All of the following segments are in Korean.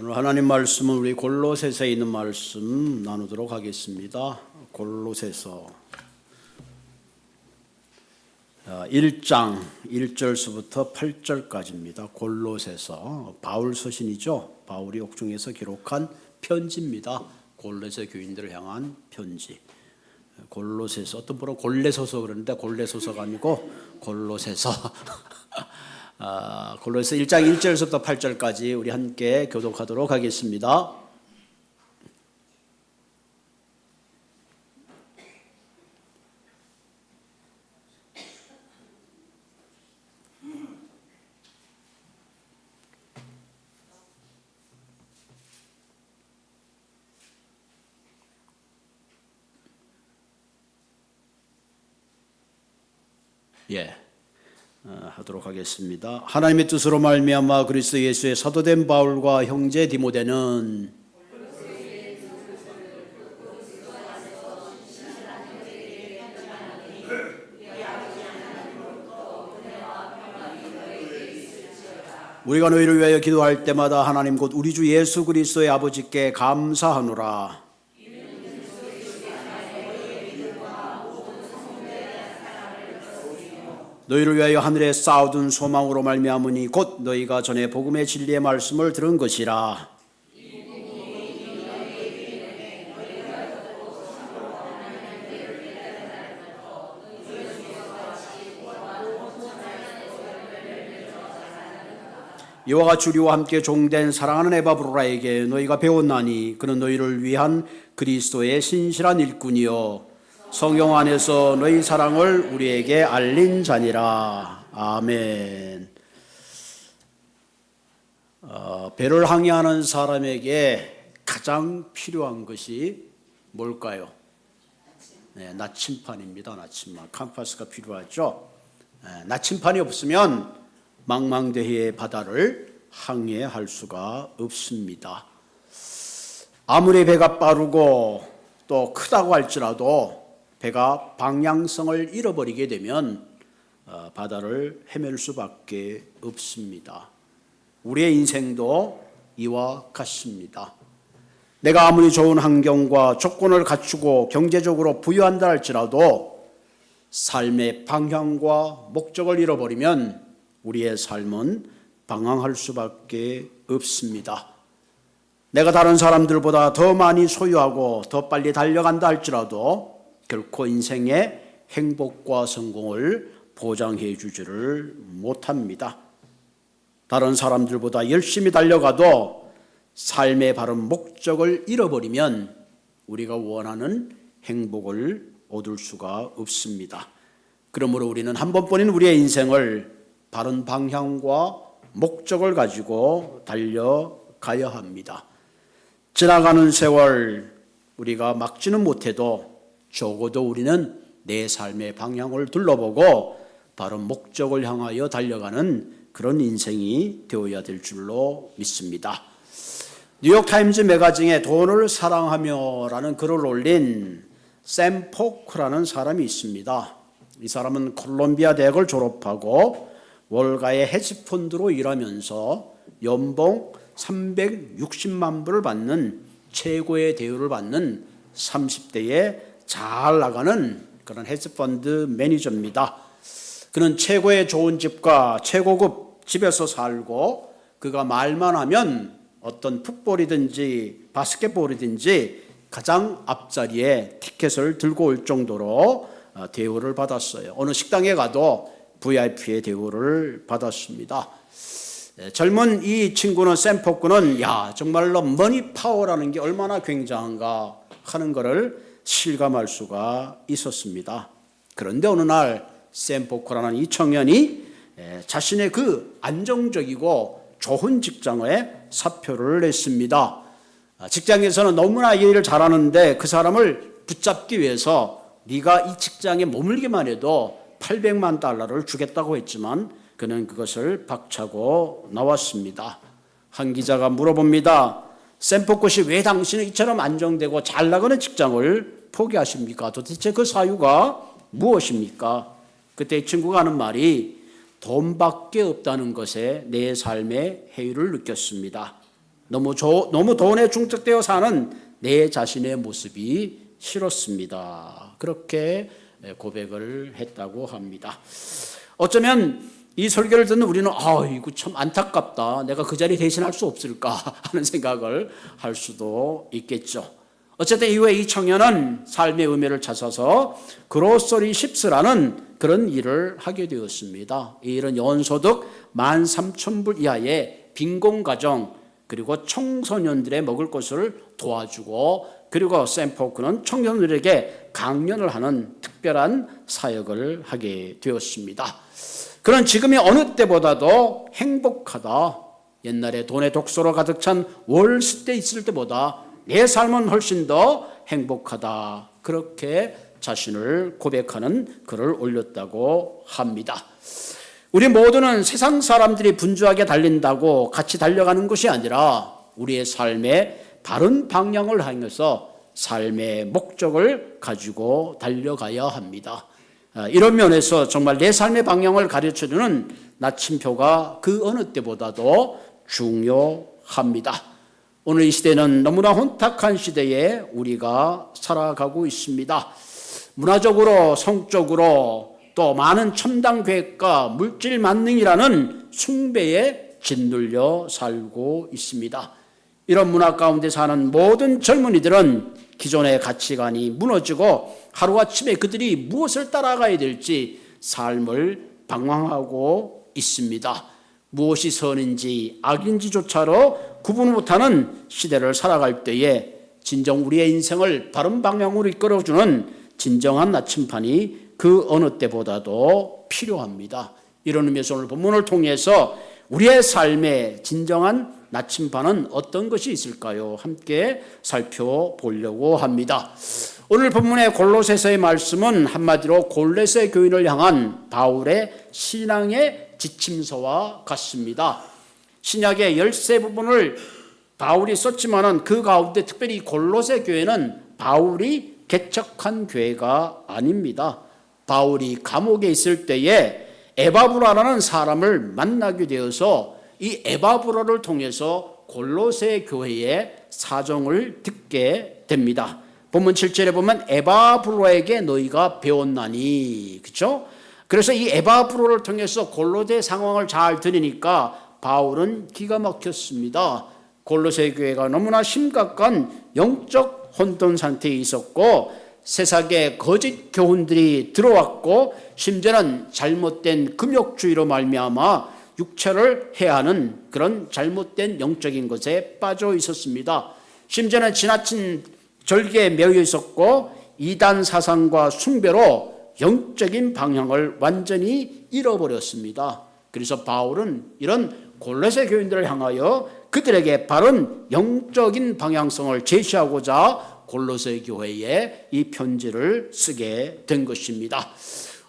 오늘 하나님 말씀은 우리 골로새서에 있는 말씀 나누도록 하겠습니다. 골로새서 1장 1절서부터 8절까지입니다. 골로새서 바울 서신이죠. 바울이 옥중에서 기록한 편지입니다. 골로새 교인들을 향한 편지. 골로새서, 어떤 분은 골레소서 그러는데 골레소서가 아니고 골로새서. 골로새 1장 1절부터 8절까지 우리 함께 교독하도록 하겠습니다. 하도록 하겠습니다. 하나님의 뜻으로 말미암아 그리스도 예수의 사도된 바울과 형제 디모데는 우리가 너희를 위하여 기도할 때마다 하나님 곧 우리 주 예수 그리스도의 아버지께 감사하노라. 너희를 위하여 하늘에 쌓아둔 소망으로 말미암으니 곧 너희가 전에 복음의 진리의 말씀을 들은 것이라. 이와 같이 우리와 함께 종된 사랑하는 에바브로라에게 너희가 배웠나니 그는 너희를 위한 그리스도의 신실한 일꾼이요 성령 안에서 너희 사랑을 우리에게 알린 자니라. 아멘. 배를 항해하는 사람에게 가장 필요한 것이 뭘까요? 나침판입니다. 나침판. 캄파스가 필요하죠. 나침판이 없으면 망망대해의 바다를 항해할 수가 없습니다. 아무리 배가 빠르고 또 크다고 할지라도 배가 방향성을 잃어버리게 되면 바다를 헤맬 수밖에 없습니다. 우리의 인생도 이와 같습니다. 내가 아무리 좋은 환경과 조건을 갖추고 경제적으로 부유한다 할지라도 삶의 방향과 목적을 잃어버리면 우리의 삶은 방황할 수밖에 없습니다. 내가 다른 사람들보다 더 많이 소유하고 더 빨리 달려간다 할지라도 결코 인생의 행복과 성공을 보장해 주지를 못합니다. 다른 사람들보다 열심히 달려가도 삶의 바른 목적을 잃어버리면 우리가 원하는 행복을 얻을 수가 없습니다. 그러므로 우리는 한 번뿐인 우리의 인생을 바른 방향과 목적을 가지고 달려가야 합니다. 지나가는 세월 우리가 막지는 못해도 적어도 우리는 내 삶의 방향을 둘러보고 바른 목적을 향하여 달려가는 그런 인생이 되어야 될 줄로 믿습니다. 뉴욕타임즈 매거진에 돈을 사랑하며라는 글을 올린 샘 포크라는 사람이 있습니다. 이 사람은 콜롬비아 대학을 졸업하고 월가의 헤지펀드로 일하면서 연봉 360만 불을 받는 최고의 대우를 받는 30대의 잘 나가는 그런 헤지펀드 매니저입니다. 그는 최고의 좋은 집과 최고급 집에서 살고 그가 말만 하면 어떤 풋볼이든지 바스켓볼이든지 가장 앞자리에 티켓을 들고 올 정도로 대우를 받았어요. 어느 식당에 가도 VIP의 대우를 받았습니다. 젊은 이 친구는 샘 포크는 정말로 머니 파워라는 게 얼마나 굉장한가 하는 것을 실감할 수가 있었습니다. 그런데 어느 날 샘 포크라는 이 청년이 자신의 그 안정적이고 좋은 직장에 사표를 냈습니다. 직장에서는 너무나 일을 잘하는데 그 사람을 붙잡기 위해서 네가 이 직장에 머물기만 해도 800만 달러를 주겠다고 했지만 그는 그것을 박차고 나왔습니다. 한 기자가 물어봅니다. 샘 포크 씨, 왜 당신은 이처럼 안정되고 잘 나가는 직장을 포기하십니까? 도대체 그 사유가 무엇입니까? 그때 이 친구가 하는 말이 돈밖에 없다는 것에 내 삶의 해이를 느꼈습니다. 너무 돈에 중독되어 사는 내 자신의 모습이 싫었습니다. 그렇게 고백을 했다고 합니다. 어쩌면 이 설교를 듣는 우리는 이거 참 안타깝다. 내가 그 자리 대신할 수 없을까 하는 생각을 할 수도 있겠죠. 어쨌든 이후에 이 청년은 삶의 의미를 찾아서 그로서리 십스라는 그런 일을 하게 되었습니다. 이 일은 연소득 13,000불 이하의 빈곤가정 그리고 청소년들의 먹을 것을 도와주고, 그리고 샘포크는 청년들에게 강연을 하는 특별한 사역을 하게 되었습니다. 그는 지금이 어느 때보다도 행복하다. 옛날에 돈의 독소로 가득 찬 월스트에 있을 때보다 내 삶은 훨씬 더 행복하다. 그렇게 자신을 고백하는 글을 올렸다고 합니다. 우리 모두는 세상 사람들이 분주하게 달린다고 같이 달려가는 것이 아니라 우리의 삶의 바른 방향을 향해서 삶의 목적을 가지고 달려가야 합니다. 이런 면에서 정말 내 삶의 방향을 가르쳐주는 나침표가 그 어느 때보다도 중요합니다. 오늘 이 시대는 너무나 혼탁한 시대에 우리가 살아가고 있습니다. 문화적으로, 성적으로, 또 많은 첨단 계획과 물질 만능이라는 숭배에 짓눌려 살고 있습니다. 이런 문화 가운데 사는 모든 젊은이들은 기존의 가치관이 무너지고 하루아침에 그들이 무엇을 따라가야 될지 삶을 방황하고 있습니다. 무엇이 선인지 악인지조차로 구분 못하는 시대를 살아갈 때에 진정 우리의 인생을 바른 방향으로 이끌어주는 진정한 나침판이 그 어느 때보다도 필요합니다. 이런 의미에서 오늘 본문을 통해서 우리의 삶의 진정한 나침반은 어떤 것이 있을까요? 함께 살펴보려고 합니다. 오늘 본문의 골로새서의 말씀은 한마디로 골로새 교인을 향한 바울의 신앙의 지침서와 같습니다. 신약의 13부분을 바울이 썼지만은 그 가운데 특별히 골로새 교회는 바울이 개척한 교회가 아닙니다. 바울이 감옥에 있을 때에 에바브라라는 사람을 만나게 되어서 이 에바브라를 통해서 골로새 교회의 사정을 듣게 됩니다. 본문 7절에 보면 에바브라에게 너희가 배웠나니, 그렇죠? 그래서 이 에바브라를 통해서 골로새 상황을 잘 들으니까 바울은 기가 막혔습니다. 골로새 교회가 너무나 심각한 영적 혼돈 상태에 있었고 세상에 거짓 교훈들이 들어왔고 심지어는 잘못된 금욕주의로 말미암아 육체를 해하는 그런 잘못된 영적인 것에 빠져 있었습니다. 심지어는 지나친 절개에 매여 있었고 이단 사상과 숭배로 영적인 방향을 완전히 잃어버렸습니다. 그래서 바울은 이런 골로새 교인들을 향하여 그들에게 바른 영적인 방향성을 제시하고자 골로새 교회에 이 편지를 쓰게 된 것입니다.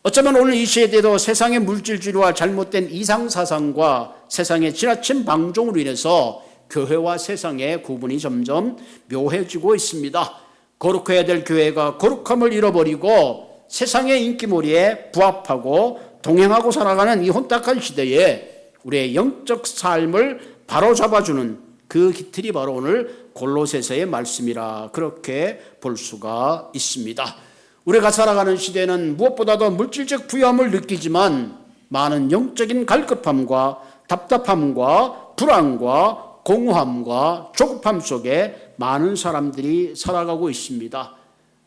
어쩌면 오늘 이 시대에도 세상의 물질주의와 잘못된 이상사상과 세상의 지나친 방종으로 인해서 교회와 세상의 구분이 점점 묘해지고 있습니다. 거룩해야 될 교회가 거룩함을 잃어버리고 세상의 인기몰이에 부합하고 동행하고 살아가는 이 혼탁한 시대에 우리의 영적 삶을 바로잡아주는 그 기틀이 바로 오늘 골로새서의 말씀이라 그렇게 볼 수가 있습니다. 우리가 살아가는 시대는 무엇보다도 물질적 부유함을 느끼지만 많은 영적인 갈급함과 답답함과 불안과 공허함과 조급함 속에 많은 사람들이 살아가고 있습니다.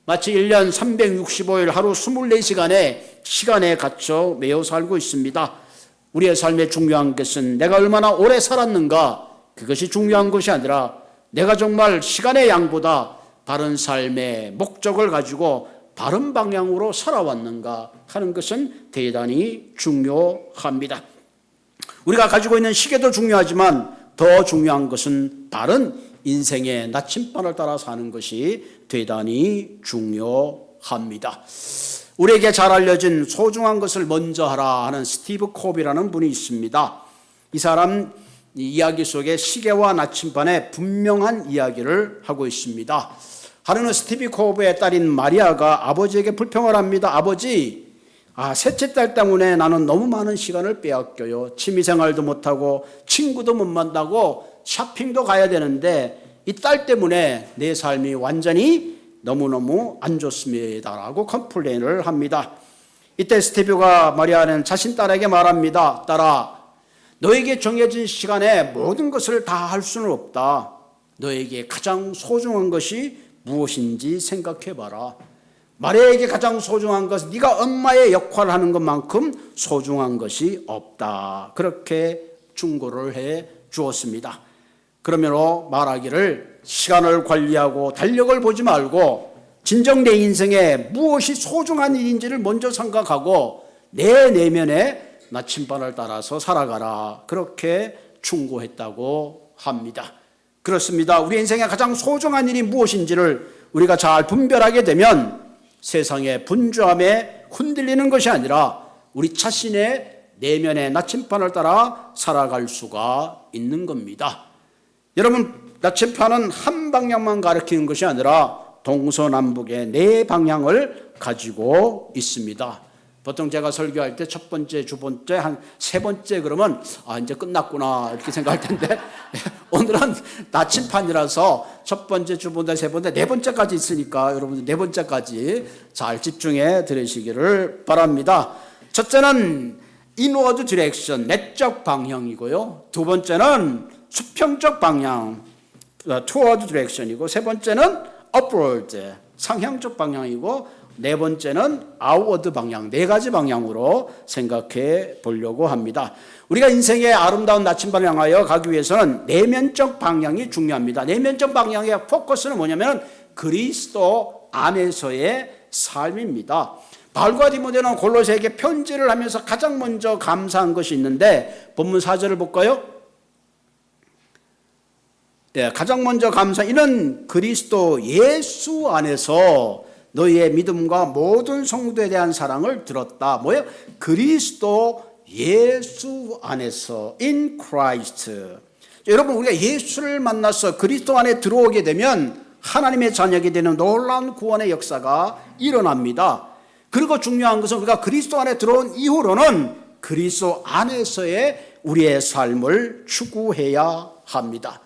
마치 1년 365일 하루 24시간의 시간에 갇혀 매여 살고 있습니다. 우리의 삶에 중요한 것은 내가 얼마나 오래 살았는가, 그것이 중요한 것이 아니라 내가 정말 시간의 양보다 바른 삶의 목적을 가지고 바른 방향으로 살아왔는가 하는 것은 대단히 중요합니다. 우리가 가지고 있는 시계도 중요하지만 더 중요한 것은 바른 인생의 나침반을 따라 사는 것이 대단히 중요합니다. 우리에게 잘 알려진 소중한 것을 먼저 하라 하는 스티브 콥이라는 분이 있습니다. 이 사람 이야기 속에 시계와 나침반의 분명한 이야기를 하고 있습니다. 하루는 스티브 콥의 딸인 마리아가 아버지에게 불평을 합니다. 아버지, 셋째 딸 때문에 나는 너무 많은 시간을 빼앗겨요. 취미생활도 못하고 친구도 못 만나고 쇼핑도 가야 되는데 이 딸 때문에 내 삶이 완전히 너무너무 안 좋습니다라고 컴플레인을 합니다. 이때 스티브가 마리아는 자신 딸에게 말합니다. 딸아, 너에게 정해진 시간에 모든 것을 다 할 수는 없다. 너에게 가장 소중한 것이 무엇인지 생각해봐라. 마리아에게 가장 소중한 것은 네가 엄마의 역할을 하는 것만큼 소중한 것이 없다. 그렇게 충고를 해 주었습니다. 그러므로 말하기를 시간을 관리하고 달력을 보지 말고 진정 내 인생에 무엇이 소중한 일인지를 먼저 생각하고 내 내면의 나침반을 따라서 살아가라. 그렇게 충고했다고 합니다. 그렇습니다. 우리 인생에 가장 소중한 일이 무엇인지를 우리가 잘 분별하게 되면 세상의 분주함에 흔들리는 것이 아니라 우리 자신의 내면의 나침반을 따라 살아갈 수가 있는 겁니다. 여러분, 나침반은 한 방향만 가리키는 것이 아니라 동서남북의 네 방향을 가지고 있습니다. 보통 제가 설교할 때 첫 번째, 두 번째, 한 세 번째 그러면 이제 끝났구나 이렇게 생각할 텐데 오늘은 나침판이라서 첫 번째, 두 번째, 세 번째, 네 번째까지 있으니까 여러분들 네 번째까지 잘 집중해 들으시기를 바랍니다. 첫째는 inward direction, 내적 방향이고요. 두 번째는 수평적 방향, toward direction이고, 세 번째는 upward, 상향적 방향이고, 네 번째는 outward 방향, 네 가지 방향으로 생각해 보려고 합니다. 우리가 인생의 아름다운 나침반을 향하여 가기 위해서는 내면적 방향이 중요합니다. 내면적 방향의 포커스는 뭐냐면 그리스도 안에서의 삶입니다. 바울과 디모데는 골로새에게 편지를 하면서 가장 먼저 감사한 것이 있는데 본문 4절을 볼까요? 네, 가장 먼저 이는 그리스도 예수 안에서 너희의 믿음과 모든 성도에 대한 사랑을 들었다. 뭐예요? 그리스도 예수 안에서, in Christ. 여러분, 우리가 예수를 만나서 그리스도 안에 들어오게 되면 하나님의 자녀가 되는 놀라운 구원의 역사가 일어납니다. 그리고 중요한 것은 우리가 그리스도 안에 들어온 이후로는 그리스도 안에서의 우리의 삶을 추구해야 합니다.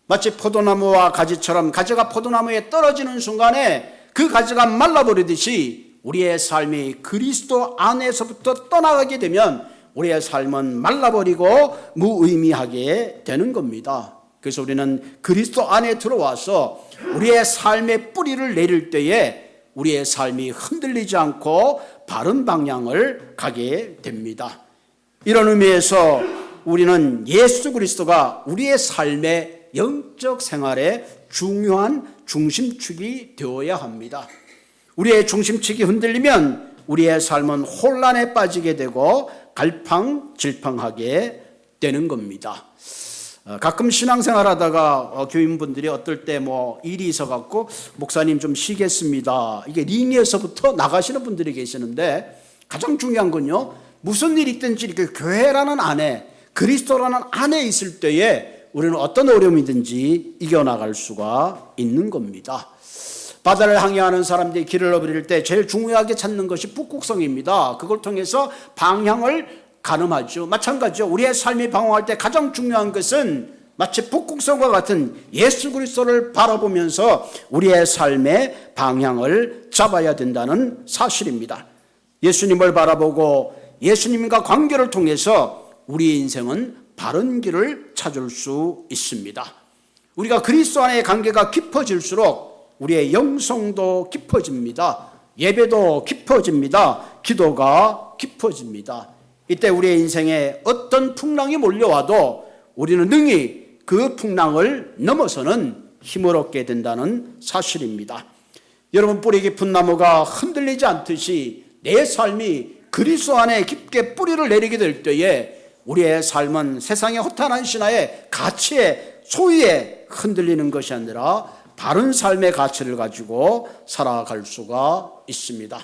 마치 포도나무와 가지처럼 가지가 포도나무에 떨어지는 순간에 그 가지가 말라버리듯이 우리의 삶이 그리스도 안에서부터 떠나가게 되면 우리의 삶은 말라버리고 무의미하게 되는 겁니다. 그래서 우리는 그리스도 안에 들어와서 우리의 삶의 뿌리를 내릴 때에 우리의 삶이 흔들리지 않고 바른 방향을 가게 됩니다. 이런 의미에서 우리는 예수 그리스도가 우리의 삶의 영적 생활의 중요한 중심축이 되어야 합니다. 우리의 중심축이 흔들리면 우리의 삶은 혼란에 빠지게 되고 갈팡질팡하게 되는 겁니다. 가끔 신앙생활 하다가 교인분들이 어떨 때 일이 있어갖고 목사님 좀 쉬겠습니다. 이게 링에서부터 나가시는 분들이 계시는데 가장 중요한 건요, 무슨 일이 있든지 이렇게 교회라는 안에, 그리스도라는 안에 있을 때에 우리는 어떤 어려움이든지 이겨나갈 수가 있는 겁니다. 바다를 항해하는 사람들이 길을 잃을 때 제일 중요하게 찾는 것이 북극성입니다. 그걸 통해서 방향을 가늠하죠. 마찬가지죠. 우리의 삶이 방황할 때 가장 중요한 것은 마치 북극성과 같은 예수 그리스도를 바라보면서 우리의 삶의 방향을 잡아야 된다는 사실입니다. 예수님을 바라보고 예수님과 관계를 통해서 우리 인생은 바른 길을 찾을 수 있습니다. 우리가 그리스도 안의 관계가 깊어질수록 우리의 영성도 깊어집니다. 예배도 깊어집니다. 기도가 깊어집니다. 이때 우리의 인생에 어떤 풍랑이 몰려와도 우리는 능히 그 풍랑을 넘어서는 힘을 얻게 된다는 사실입니다. 여러분, 뿌리 깊은 나무가 흔들리지 않듯이 내 삶이 그리스도 안에 깊게 뿌리를 내리게 될 때에 우리의 삶은 세상의 허탄한 신화의 가치에, 소유에 흔들리는 것이 아니라 바른 삶의 가치를 가지고 살아갈 수가 있습니다.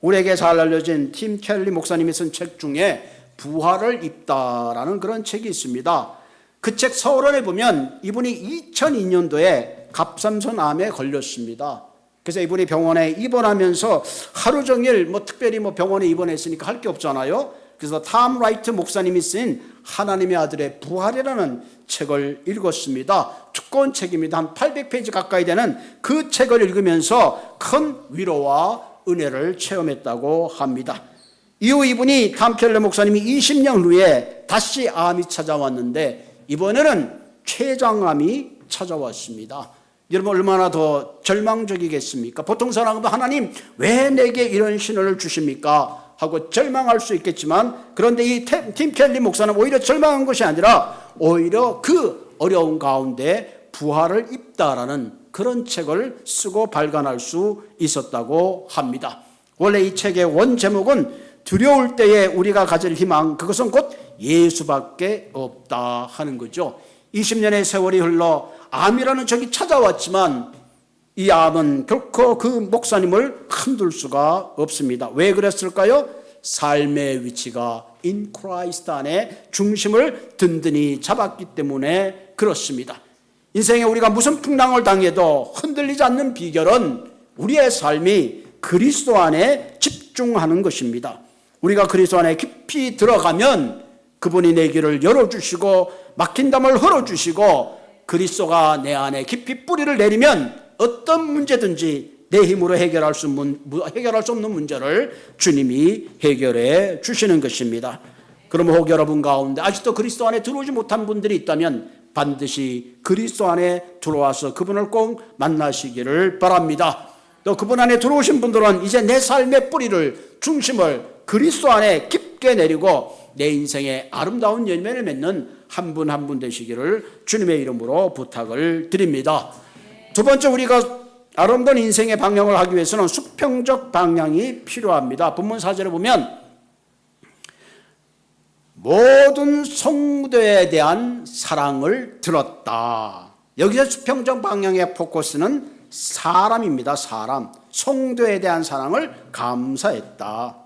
우리에게 잘 알려진 팀 켈리 목사님이 쓴 책 중에 부활을 입다라는 그런 책이 있습니다. 그 책 서론에 보면 이분이 2002년도에 갑상선 암에 걸렸습니다. 그래서 이분이 병원에 입원하면서 하루 종일 특별히 병원에 입원했으니까 할 게 없잖아요. 그래서 탐 라이트 목사님이 쓴 하나님의 아들의 부활이라는 책을 읽었습니다. 두꺼운 책입니다. 한 800페이지 가까이 되는 그 책을 읽으면서 큰 위로와 은혜를 체험했다고 합니다. 이후 이분이 탐 켈러 목사님이 20년 후에 다시 암이 찾아왔는데 이번에는 췌장암이 찾아왔습니다. 여러분 얼마나 더 절망적이겠습니까? 보통 사람은 하나님 왜 내게 이런 신호를 주십니까? 하고 절망할 수 있겠지만, 그런데 이 팀 켈리 목사는 오히려 절망한 것이 아니라 오히려 그 어려운 가운데 부활을 입다라는 그런 책을 쓰고 발간할 수 있었다고 합니다. 원래 이 책의 원 제목은 두려울 때에 우리가 가질 희망, 그것은 곧 예수밖에 없다 하는 거죠. 20년의 세월이 흘러 암이라는 적이 찾아왔지만 이 암은 결코 그 목사님을 흔들 수가 없습니다. 왜 그랬을까요? 삶의 위치가 in Christ 안에 중심을 든든히 잡았기 때문에 그렇습니다. 인생에 우리가 무슨 풍랑을 당해도 흔들리지 않는 비결은 우리의 삶이 그리스도 안에 집중하는 것입니다. 우리가 그리스도 안에 깊이 들어가면 그분이 내 길을 열어주시고 막힌 담을 헐어주시고 그리스도가 내 안에 깊이 뿌리를 내리면 어떤 문제든지 내 힘으로 해결할 수 없는 문제를 주님이 해결해 주시는 것입니다. 그럼 혹 여러분 가운데 아직도 그리스도 안에 들어오지 못한 분들이 있다면 반드시 그리스도 안에 들어와서 그분을 꼭 만나시기를 바랍니다. 또 그분 안에 들어오신 분들은 이제 내 삶의 뿌리를, 중심을 그리스도 안에 깊게 내리고 내 인생의 아름다운 열매를 맺는 한 분 한 분 되시기를 주님의 이름으로 부탁을 드립니다. 두 번째, 우리가 아름다운 인생의 방향을 하기 위해서는 수평적 방향이 필요합니다. 본문 4절에 보면 모든 성도에 대한 사랑을 들었다. 여기서 수평적 방향의 포커스는 사람입니다. 사람, 성도에 대한 사랑을 감사했다.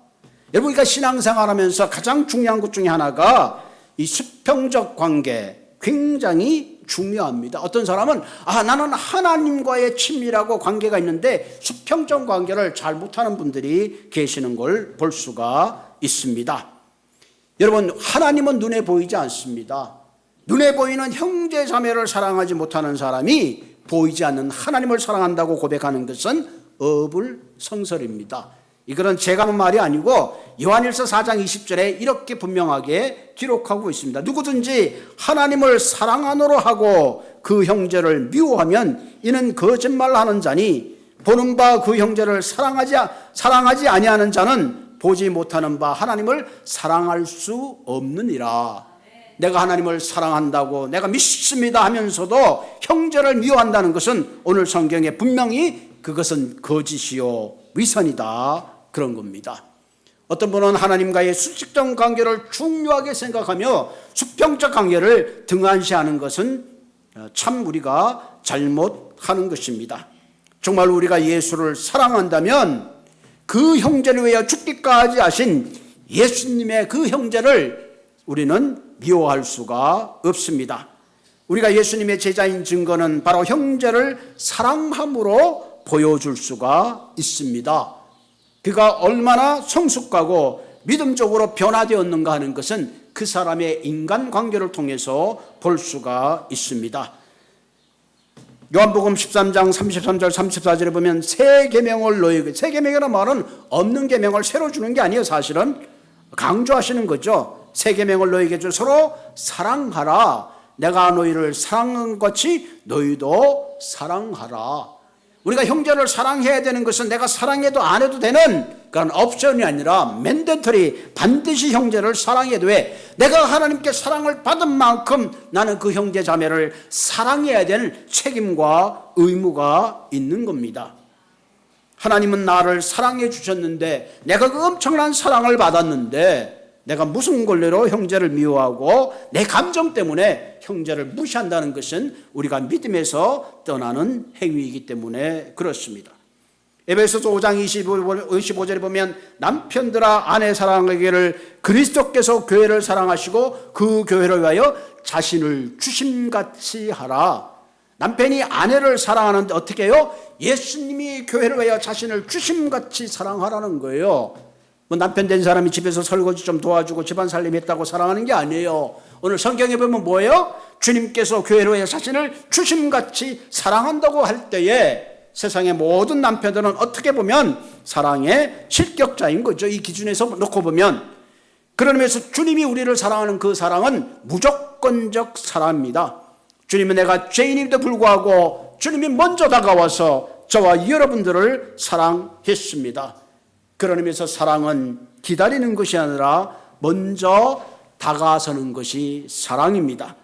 여러분, 우리가 신앙생활하면서 가장 중요한 것 중에 하나가 이 수평적 관계, 굉장히 중요합니다. 어떤 사람은 나는 하나님과의 친밀하고 관계가 있는데 수평적 관계를 잘 못하는 분들이 계시는 걸 볼 수가 있습니다. 여러분, 하나님은 눈에 보이지 않습니다. 눈에 보이는 형제 자매를 사랑하지 못하는 사람이 보이지 않는 하나님을 사랑한다고 고백하는 것은 어불성설입니다. 이거는 제가 한 말이 아니고 요한일서 4장 20절에 이렇게 분명하게 기록하고 있습니다. 누구든지 하나님을 사랑하노로 하고 그 형제를 미워하면 이는 거짓말하는 자니 보는 바 그 형제를 사랑하지 아니하는 자는 보지 못하는 바 하나님을 사랑할 수 없느니라. 내가 하나님을 사랑한다고 내가 믿습니다 하면서도 형제를 미워한다는 것은 오늘 성경에 분명히 그것은 거짓이요 위선이다 그런 겁니다. 어떤 분은 하나님과의 수직적 관계를 중요하게 생각하며 수평적 관계를 등한시하는 것은 참 우리가 잘못하는 것입니다. 정말 우리가 예수를 사랑한다면 그 형제를 위하여 죽기까지 하신 예수님의 그 형제를 우리는 미워할 수가 없습니다. 우리가 예수님의 제자인 증거는 바로 형제를 사랑함으로 보여줄 수가 있습니다. 그가 얼마나 성숙하고 믿음적으로 변화되었는가 하는 것은 그 사람의 인간관계를 통해서 볼 수가 있습니다. 요한복음 13장 33절 34절에 보면 새 계명을 너희에게, 새 계명이라는 말은 없는 계명을 새로 주는 게 아니에요. 사실은 강조하시는 거죠. 새 계명을 너희에게 주 서로 사랑하라. 내가 너희를 사랑한 것 같이 너희도 사랑하라. 우리가 형제를 사랑해야 되는 것은 내가 사랑해도 안 해도 되는 그런 옵션이 아니라 맨데터리, 반드시 형제를 사랑해도 해. 내가 하나님께 사랑을 받은 만큼 나는 그 형제 자매를 사랑해야 되는 책임과 의무가 있는 겁니다. 하나님은 나를 사랑해 주셨는데 내가 그 엄청난 사랑을 받았는데 내가 무슨 권리로 형제를 미워하고 내 감정 때문에 형제를 무시한다는 것은 우리가 믿음에서 떠나는 행위이기 때문에 그렇습니다. 에베소서 5장 25절에 보면 남편들아 아내 사랑하기를 그리스도께서 교회를 사랑하시고 그 교회를 위하여 자신을 주심같이 하라. 남편이 아내를 사랑하는데 어떻게 해요? 예수님이 교회를 위하여 자신을 주심같이 사랑하라는 거예요. 뭐 남편 된 사람이 집에서 설거지 좀 도와주고 집안 살림 했다고 사랑하는 게 아니에요. 오늘 성경에 보면 뭐예요? 주님께서 교회를 위하여 자신을 주심같이 사랑한다고 할 때에 세상의 모든 남편들은 어떻게 보면 사랑의 실격자인 거죠. 이 기준에서 놓고 보면. 그런 의미에서 주님이 우리를 사랑하는 그 사랑은 무조건적 사랑입니다. 주님은 내가 죄인임에도 불구하고 주님이 먼저 다가와서 저와 여러분들을 사랑했습니다. 그런 의미에서 사랑은 기다리는 것이 아니라 먼저 다가서는 것이 사랑입니다.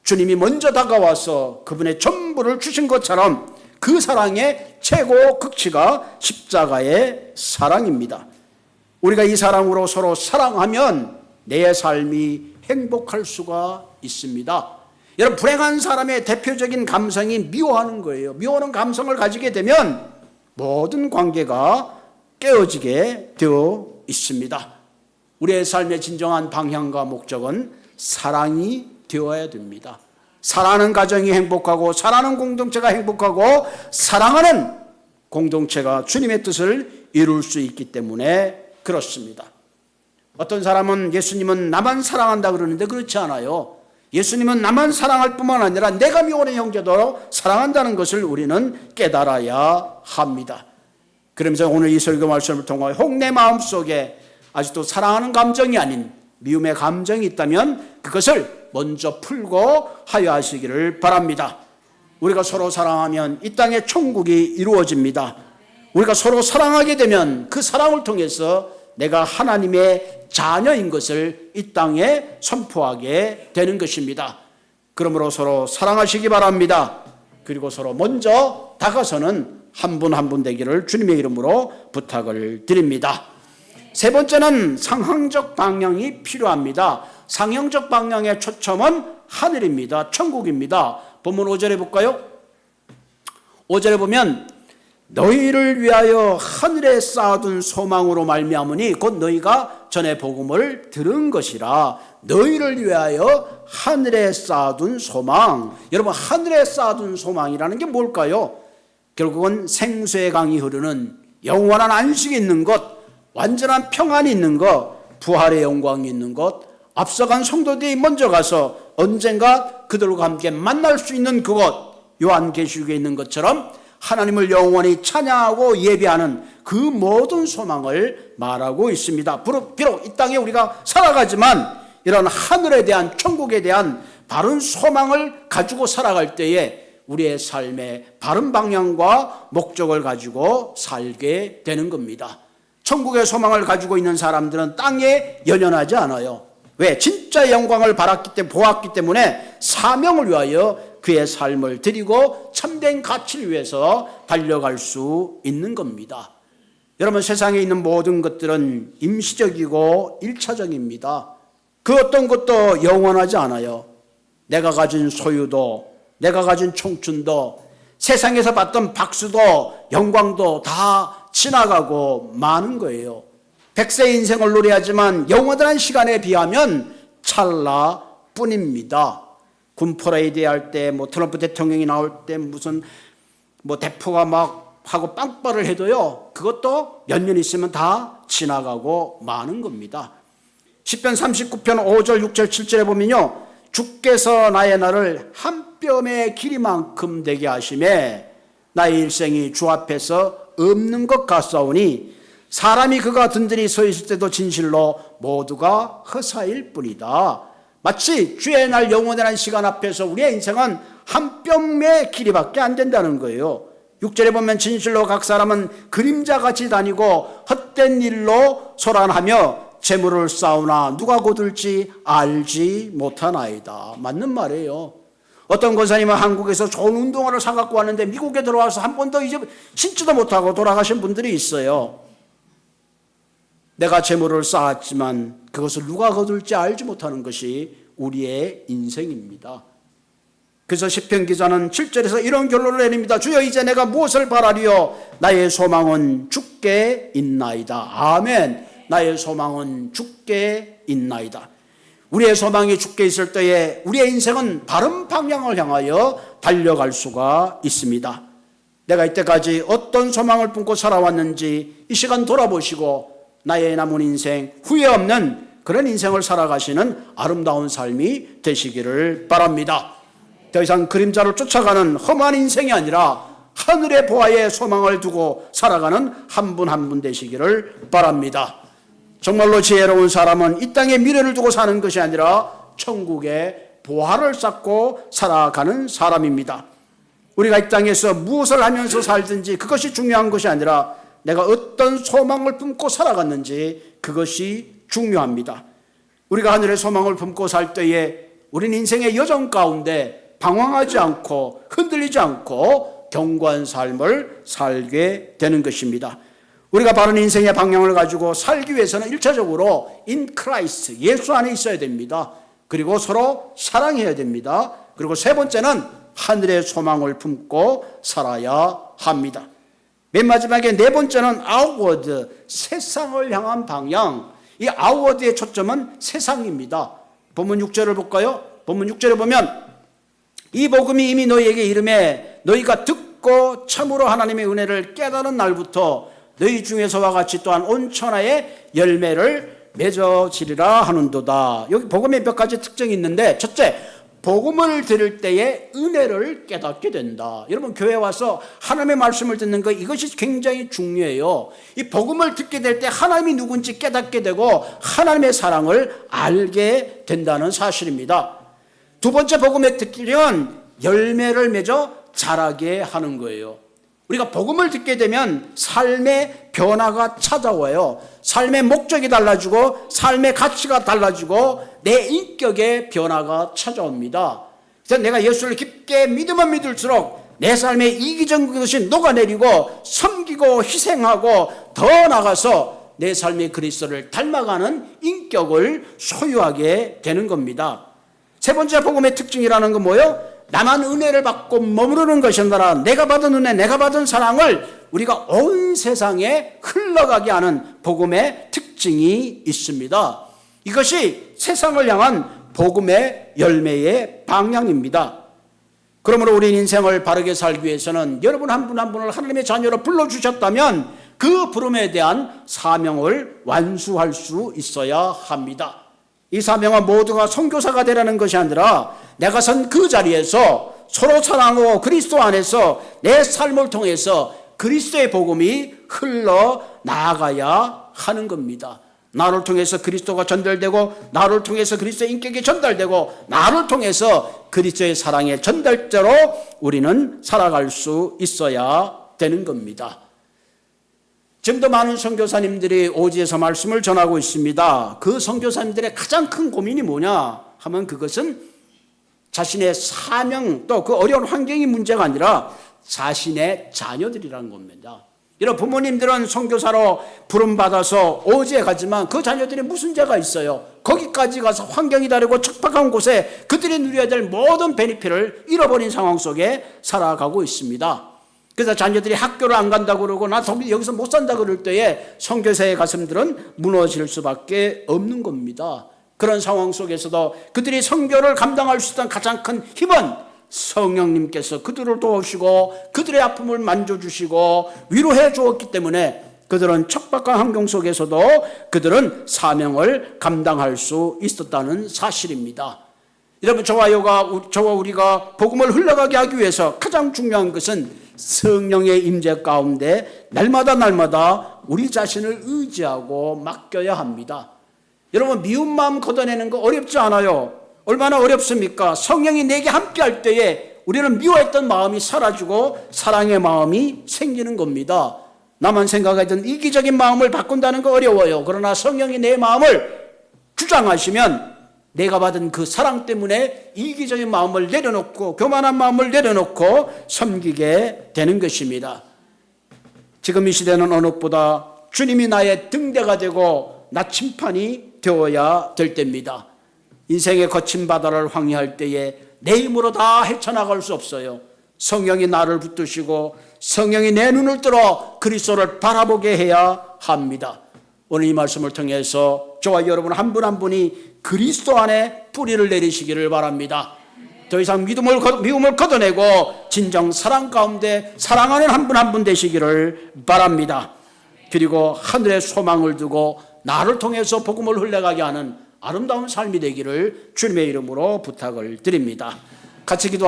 주님이 먼저 다가와서 그분의 전부를 주신 것처럼 그 사랑의 최고 극치가 십자가의 사랑입니다. 우리가 이 사랑으로 서로 사랑하면 내 삶이 행복할 수가 있습니다. 여러분, 불행한 사람의 대표적인 감성이 미워하는 거예요. 미워하는 감성을 가지게 되면 모든 관계가 깨어지게 되어 있습니다. 우리의 삶의 진정한 방향과 목적은 사랑이 되어야 됩니다. 사랑하는 가정이 행복하고 사랑하는 공동체가 행복하고 사랑하는 공동체가 주님의 뜻을 이룰 수 있기 때문에 그렇습니다. 어떤 사람은 예수님은 나만 사랑한다 그러는데 그렇지 않아요. 예수님은 나만 사랑할 뿐만 아니라 내가 미워하는 형제도 사랑한다는 것을 우리는 깨달아야 합니다. 그러면서 오늘 이 설교 말씀을 통하여 혹 내 마음속에 아직도 사랑하는 감정이 아닌 미움의 감정이 있다면 그것을 먼저 풀고 하여하시기를 바랍니다. 우리가 서로 사랑하면 이 땅에 천국이 이루어집니다. 우리가 서로 사랑하게 되면 그 사랑을 통해서 내가 하나님의 자녀인 것을 이 땅에 선포하게 되는 것입니다. 그러므로 서로 사랑하시기 바랍니다. 그리고 서로 먼저 다가서는 한 분 한 분 되기를 주님의 이름으로 부탁을 드립니다. 세 번째는 상황적 방향이 필요합니다. 상형적 방향의 초점은 하늘입니다. 천국입니다. 본문 5절에 볼까요? 5절에 보면 너희를 위하여 하늘에 쌓아둔 소망으로 말미암으니 곧 너희가 전에 복음을 들은 것이라. 너희를 위하여 하늘에 쌓아둔 소망. 여러분, 하늘에 쌓아둔 소망이라는 게 뭘까요? 결국은 생수의 강이 흐르는 영원한 안식이 있는 것, 완전한 평안이 있는 것, 부활의 영광이 있는 것, 앞서간 성도들이 먼저 가서 언젠가 그들과 함께 만날 수 있는 그곳, 요한계시록에 있는 것처럼 하나님을 영원히 찬양하고 예배하는 그 모든 소망을 말하고 있습니다. 비록 이 땅에 우리가 살아가지만 이런 하늘에 대한, 천국에 대한 바른 소망을 가지고 살아갈 때에 우리의 삶의 바른 방향과 목적을 가지고 살게 되는 겁니다. 천국의 소망을 가지고 있는 사람들은 땅에 연연하지 않아요. 왜? 진짜 영광을 보았기 때문에 사명을 위하여 그의 삶을 드리고 참된 가치를 위해서 달려갈 수 있는 겁니다. 여러분, 세상에 있는 모든 것들은 임시적이고 일차적입니다. 그 어떤 것도 영원하지 않아요. 내가 가진 소유도, 내가 가진 청춘도, 세상에서 받던 박수도 영광도 다 지나가고 마는 거예요. 100세 인생을 노래하지만 영원한 시간에 비하면 찰나뿐입니다. 군 퍼레이드 할 때, 트럼프 대통령이 나올 때 무슨 대포가 막 하고 빵빠를 해도요, 그것도 몇 년 있으면 다 지나가고 마는 겁니다. 시편 39편 5절, 6절, 7절에 보면요, 주께서 나의 날을 한 뼘의 길이만큼 되게 하심에 나의 일생이 주 앞에서 없는 것 같사오니 사람이 그가 든든히 서 있을 때도 진실로 모두가 허사일 뿐이다. 마치 주의 날 영원한 시간 앞에서 우리의 인생은 한 뼘의 길이밖에 안 된다는 거예요. 6절에 보면 진실로 각 사람은 그림자같이 다니고 헛된 일로 소란하며 재물을 쌓으나 누가 거둘지 알지 못하나이다. 맞는 말이에요. 어떤 권사님은 한국에서 좋은 운동화를 사갖고 왔는데 미국에 들어와서 한 번도 이제 신지도 못하고 돌아가신 분들이 있어요. 내가 재물을 쌓았지만 그것을 누가 거둘지 알지 못하는 것이 우리의 인생입니다. 그래서 시편 기자는 7절에서 이런 결론을 내립니다. 주여, 이제 내가 무엇을 바라리요? 나의 소망은 주께 있나이다. 아멘. 나의 소망은 주께 있나이다. 우리의 소망이 주께 있을 때에 우리의 인생은 바른 방향을 향하여 달려갈 수가 있습니다. 내가 이때까지 어떤 소망을 품고 살아왔는지 이 시간 돌아보시고 나의 남은 인생 후회 없는 그런 인생을 살아가시는 아름다운 삶이 되시기를 바랍니다. 더 이상 그림자를 쫓아가는 험한 인생이 아니라 하늘의 보아에 소망을 두고 살아가는 한 분 한 분 되시기를 바랍니다. 정말로 지혜로운 사람은 이 땅에 미래를 두고 사는 것이 아니라 천국의 보화를 쌓고 살아가는 사람입니다. 우리가 이 땅에서 무엇을 하면서 살든지 그것이 중요한 것이 아니라 내가 어떤 소망을 품고 살아갔는지 그것이 중요합니다. 우리가 하늘의 소망을 품고 살 때에 우리는 인생의 여정 가운데 방황하지 않고 흔들리지 않고 견고한 삶을 살게 되는 것입니다. 우리가 바른 인생의 방향을 가지고 살기 위해서는 1차적으로 in Christ, 예수 안에 있어야 됩니다. 그리고 서로 사랑해야 됩니다. 그리고 세 번째는 하늘의 소망을 품고 살아야 합니다. 맨 마지막에 네 번째는 outward, 세상을 향한 방향. 이 outward의 초점은 세상입니다. 본문 6절을 볼까요? 본문 6절에 보면 이 복음이 이미 너희에게 이름에 너희가 듣고 참으로 하나님의 은혜를 깨달은 날부터 너희 중에서와 같이 또한 온 천하에 열매를 맺어지리라 하는도다. 여기 복음의 몇 가지 특징이 있는데, 첫째, 복음을 들을 때에 은혜를 깨닫게 된다. 여러분, 교회 와서 하나님의 말씀을 듣는 것, 이것이 굉장히 중요해요. 이 복음을 듣게 될 때 하나님이 누군지 깨닫게 되고 하나님의 사랑을 알게 된다는 사실입니다. 두 번째 복음의 특징은 열매를 맺어 자라게 하는 거예요. 우리가 복음을 듣게 되면 삶의 변화가 찾아와요. 삶의 목적이 달라지고 삶의 가치가 달라지고 내 인격의 변화가 찾아옵니다. 그래서 내가 예수를 깊게 믿으면 믿을수록 내 삶에 이기적인 것이 녹아내리고 섬기고 희생하고 더 나아가서 내 삶의 그리스도를 닮아가는 인격을 소유하게 되는 겁니다. 세 번째 복음의 특징이라는 건 뭐예요? 나만 은혜를 받고 머무르는 것이 아니라 내가 받은 은혜, 내가 받은 사랑을 우리가 온 세상에 흘러가게 하는 복음의 특징이 있습니다. 이것이 세상을 향한 복음의 열매의 방향입니다. 그러므로 우리 인생을 바르게 살기 위해서는 여러분 한 분 한 분을 하나님의 자녀로 불러주셨다면 그 부름에 대한 사명을 완수할 수 있어야 합니다. 이 사명은 모두가 선교사가 되라는 것이 아니라 내가 선 그 자리에서 서로 사랑하고 그리스도 안에서 내 삶을 통해서 그리스도의 복음이 흘러나가야 하는 겁니다. 나를 통해서 그리스도가 전달되고 나를 통해서 그리스도의 인격이 전달되고 나를 통해서 그리스도의 사랑의 전달자로 우리는 살아갈 수 있어야 되는 겁니다. 지금도 많은 선교사님들이 오지에서 말씀을 전하고 있습니다. 그 선교사님들의 가장 큰 고민이 뭐냐 하면 그것은 자신의 사명 또 그 어려운 환경이 문제가 아니라 자신의 자녀들이라는 겁니다. 이런 부모님들은 선교사로 부름받아서 오지에 가지만 그 자녀들이 무슨 죄가 있어요? 거기까지 가서 환경이 다르고 척박한 곳에 그들이 누려야 될 모든 베니핏을 잃어버린 상황 속에 살아가고 있습니다. 그래서 자녀들이 학교를 안 간다고 그러고 나 여기서 못 산다 그럴 때에 선교사의 가슴들은 무너질 수밖에 없는 겁니다. 그런 상황 속에서도 그들이 선교를 감당할 수 있던 가장 큰 힘은 성령님께서 그들을 도우시고 그들의 아픔을 만져주시고 위로해 주었기 때문에 그들은 척박한 환경 속에서도 그들은 사명을 감당할 수 있었다는 사실입니다. 여러분, 저와 우리가 복음을 흘러가게 하기 위해서 가장 중요한 것은 성령의 임재 가운데 날마다 우리 자신을 의지하고 맡겨야 합니다. 여러분, 미운 마음 걷어내는 거 어렵지 않아요. 얼마나 어렵습니까? 성령이 내게 함께 할 때에 우리는 미워했던 마음이 사라지고 사랑의 마음이 생기는 겁니다. 나만 생각하던 이기적인 마음을 바꾼다는 거 어려워요. 그러나 성령이 내 마음을 주장하시면 내가 받은 그 사랑 때문에 이기적인 마음을 내려놓고 교만한 마음을 내려놓고 섬기게 되는 것입니다. 지금 이 시대는 어느 것보다 주님이 나의 등대가 되고 나침판이 되어야 될 때입니다. 인생의 거친 바다를 항해할 때에 내 힘으로 다 헤쳐나갈 수 없어요. 성령이 나를 붙드시고 성령이 내 눈을 들어 그리스도를 바라보게 해야 합니다. 오늘 이 말씀을 통해서 저와 여러분 한 분 한 분이 그리스도 안에 뿌리를 내리시기를 바랍니다. 더 이상 미움을 걷어내고 진정 사랑 가운데 사랑하는 한 분 한 분 되시기를 바랍니다. 그리고 하늘에 소망을 두고 나를 통해서 복음을 흘러가게 하는 아름다운 삶이 되기를 주님의 이름으로 부탁을 드립니다. 같이 기도